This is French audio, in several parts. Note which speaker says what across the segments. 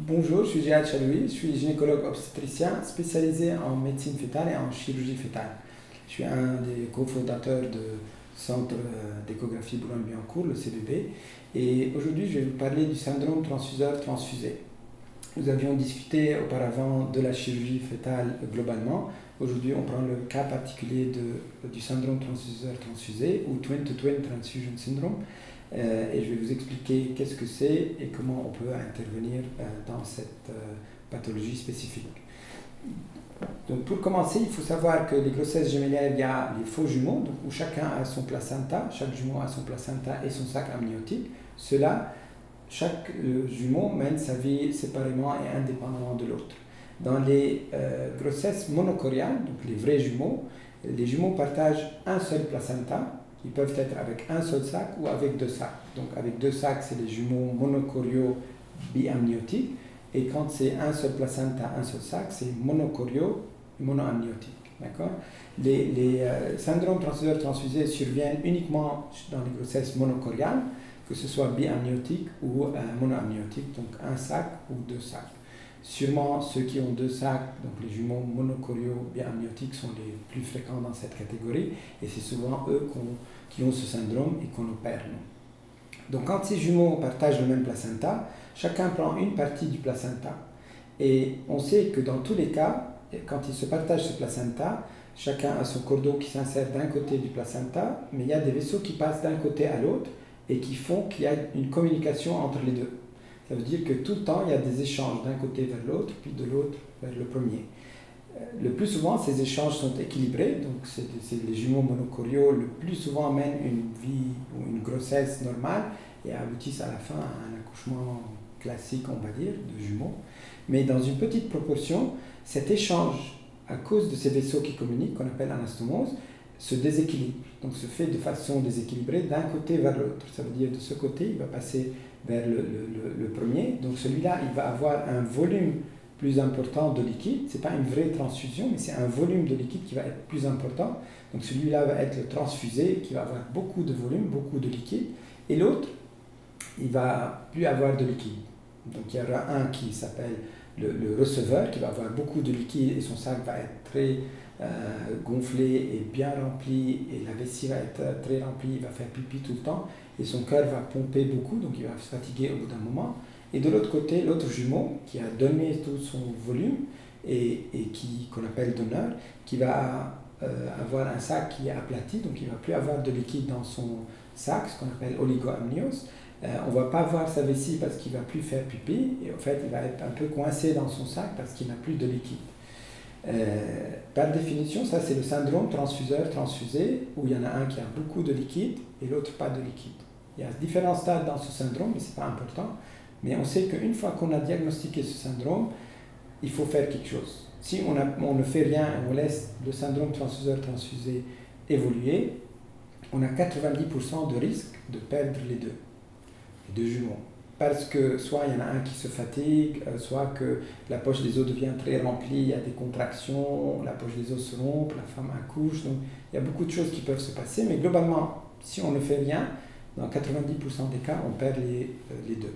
Speaker 1: Bonjour, je suis Jihad Chaloui, je suis gynécologue obstétricien spécialisé en médecine fœtale et en chirurgie fœtale. Je suis un des cofondateurs du centre d'échographie Boulogne-Billancourt, le CBB, et aujourd'hui je vais vous parler du syndrome transfuseur-transfusé. Nous avions discuté auparavant de la chirurgie fœtale globalement. Aujourd'hui, on prend le cas particulier du syndrome transfuseur-transfusé ou twin-to-twin transfusion syndrome. Et je vais vous expliquer qu'est-ce que c'est et comment on peut intervenir dans cette pathologie spécifique. Donc pour commencer, il faut savoir que les grossesses gémellaires, il y a les faux jumeaux, donc où chacun a son placenta, chaque jumeau a son placenta et son sac amniotique. Chaque jumeau mène sa vie séparément et indépendamment de l'autre. Dans les grossesses monocoriales, donc les vrais jumeaux, les jumeaux partagent un seul placenta. Ils peuvent être avec un seul sac ou avec deux sacs. Donc avec deux sacs, c'est les jumeaux monocoriaux biamniotiques. Et quand c'est un seul placenta, un seul sac, c'est monocoriaux monoamniotiques. D'accord ? Les syndromes transfuseurs-transfusés surviennent uniquement dans les grossesses monocoriales, que ce soit biamniotique ou monoamniotique, donc un sac ou deux sacs. Sûrement, ceux qui ont deux sacs, donc les jumeaux monocoriaux biamniotiques, sont les plus fréquents dans cette catégorie, et c'est souvent eux qui ont ce syndrome et qu'on opère. Donc, quand ces jumeaux partagent le même placenta, chacun prend une partie du placenta. Et on sait que dans tous les cas, quand ils se partagent ce placenta, chacun a son cordeau qui s'insère d'un côté du placenta, mais il y a des vaisseaux qui passent d'un côté à l'autre et qui font qu'il y a une communication entre les deux. Ça veut dire que tout le temps, il y a des échanges d'un côté vers l'autre, puis de l'autre vers le premier. Le plus souvent, ces échanges sont équilibrés, donc les jumeaux monocoriaux le plus souvent mènent une vie ou une grossesse normale et aboutissent à la fin à un accouchement classique, on va dire, de jumeaux. Mais dans une petite proportion, cet échange, à cause de ces vaisseaux qui communiquent, qu'on appelle anastomose, se déséquilibre, donc se fait de façon déséquilibrée d'un côté vers l'autre. Ça veut dire de ce côté, il va passer vers le premier, donc celui-là, il va avoir un volume plus important de liquide. Ce n'est pas une vraie transfusion, mais c'est un volume de liquide qui va être plus important. Donc celui-là va être le transfusé, qui va avoir beaucoup de volume, beaucoup de liquide, et l'autre, il ne va plus avoir de liquide. Donc il y aura un qui s'appelle le receveur, qui va avoir beaucoup de liquide, et son sac va être très gonflé et bien rempli, et la vessie va être très remplie, il va faire pipi tout le temps, et son cœur va pomper beaucoup, donc il va se fatiguer au bout d'un moment. Et de l'autre côté, l'autre jumeau, qui a donné tout son volume, et qu'on appelle donneur, qui va avoir un sac qui est aplati, donc il ne va plus avoir de liquide dans son sac, ce qu'on appelle oligoamnios. On ne va pas voir sa vessie parce qu'il ne va plus faire pipi, et en fait il va être un peu coincé dans son sac parce qu'il n'a plus de liquide. Par définition, ça c'est le syndrome transfuseur-transfusé, où il y en a un qui a beaucoup de liquide et l'autre pas de liquide. Il y a différents stades dans ce syndrome, mais ce n'est pas important. Mais on sait qu'une fois qu'on a diagnostiqué ce syndrome, il faut faire quelque chose. Si on ne fait rien et on laisse le syndrome transfuseur-transfusé évoluer, on a 90% de risque de perdre les deux jumeaux. Parce que soit il y en a un qui se fatigue, soit que la poche des os devient très remplie, il y a des contractions, la poche des os se rompt, la femme accouche, donc il y a beaucoup de choses qui peuvent se passer, mais globalement, si on ne fait rien, dans 90% des cas, on perd les deux.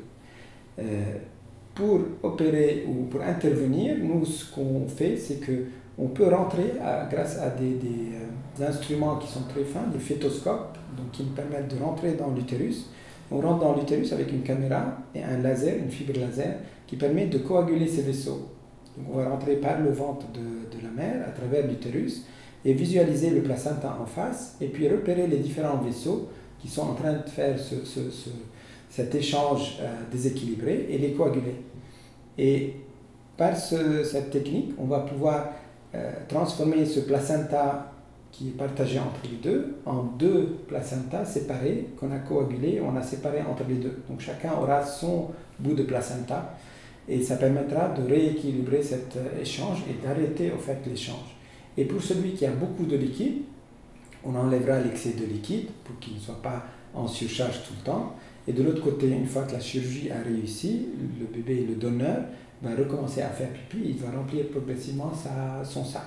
Speaker 1: Pour opérer ou pour intervenir, nous, ce qu'on fait, c'est qu'on peut rentrer grâce à des instruments qui sont très fins, des fétoscopes, donc qui nous permettent de rentrer dans l'utérus. On rentre dans l'utérus avec une caméra et un laser, une fibre laser, qui permet de coaguler ces vaisseaux. Donc on va rentrer par le ventre de la mère, à travers l'utérus, et visualiser le placenta en face, et puis repérer les différents vaisseaux qui sont en train de faire cet échange déséquilibré et les coaguler. Et par cette technique, on va pouvoir transformer ce placenta qui est partagé entre les deux, en deux placentas séparés qu'on a coagulés, on a séparé entre les deux. Donc chacun aura son bout de placenta et ça permettra de rééquilibrer cet échange et d'arrêter au fait l'échange. Et pour celui qui a beaucoup de liquide, on enlèvera l'excès de liquide pour qu'il ne soit pas en surcharge tout le temps. Et de l'autre côté, une fois que la chirurgie a réussi, le bébé, le donneur, va recommencer à faire pipi, il va remplir progressivement son sac.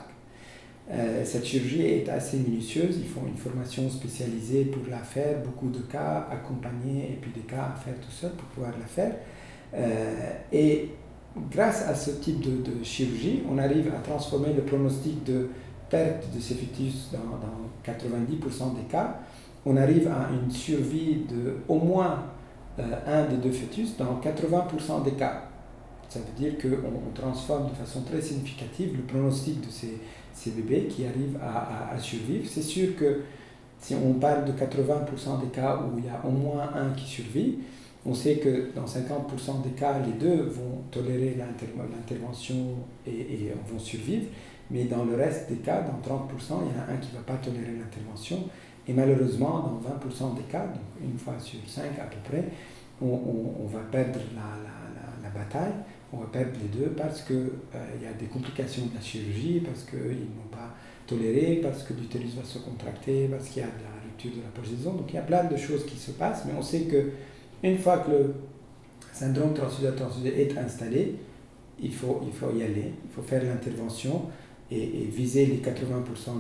Speaker 1: Cette chirurgie est assez minutieuse, il faut une formation spécialisée pour la faire, beaucoup de cas accompagnés et puis des cas à faire tout seul pour pouvoir la faire. Et grâce à ce type de chirurgie, on arrive à transformer le pronostic de perte de ces fœtus dans 90% des cas. On arrive à une survie de au moins un des deux fœtus dans 80% des cas. Ça veut dire qu'on transforme de façon très significative le pronostic de ces bébés qui arrivent à survivre. C'est sûr que si on parle de 80% des cas où il y a au moins un qui survit, on sait que dans 50% des cas, les deux vont tolérer l'intervention et vont survivre. Mais dans le reste des cas, dans 30%, il y en a un qui ne va pas tolérer l'intervention. Et malheureusement, dans 20% des cas, donc une fois sur 5 à peu près, on va perdre la bataille, on va perdre les deux parce qu'il y a des complications de la chirurgie, parce qu'ils n'ont pas toléré, parce que l'utérus va se contracter, parce qu'il y a de la rupture de la poche des os. Donc il y a plein de choses qui se passent, mais on sait qu'une fois que le syndrome transfuseur-transfusé est installé, il faut y aller, il faut faire l'intervention et viser les 80%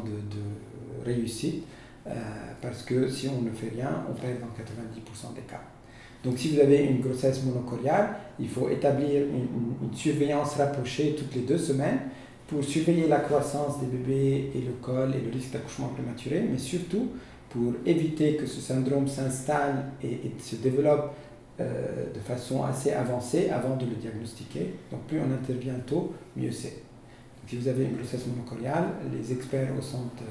Speaker 1: de réussite, parce que si on ne fait rien, on perd dans 90% des cas. Donc si vous avez une grossesse monocoriale, il faut établir une surveillance rapprochée toutes les 2 semaines pour surveiller la croissance des bébés et le col et le risque d'accouchement prématuré, mais surtout pour éviter que ce syndrome s'installe et se développe de façon assez avancée avant de le diagnostiquer. Donc plus on intervient tôt, mieux c'est. Si vous avez une grossesse monocoriale, les experts au centre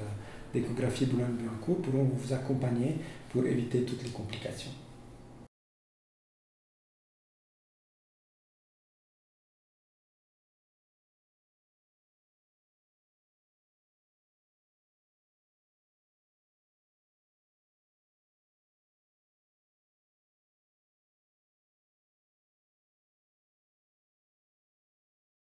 Speaker 1: d'échographie Boulogne-Billancourt pourront vous accompagner pour éviter toutes les complications.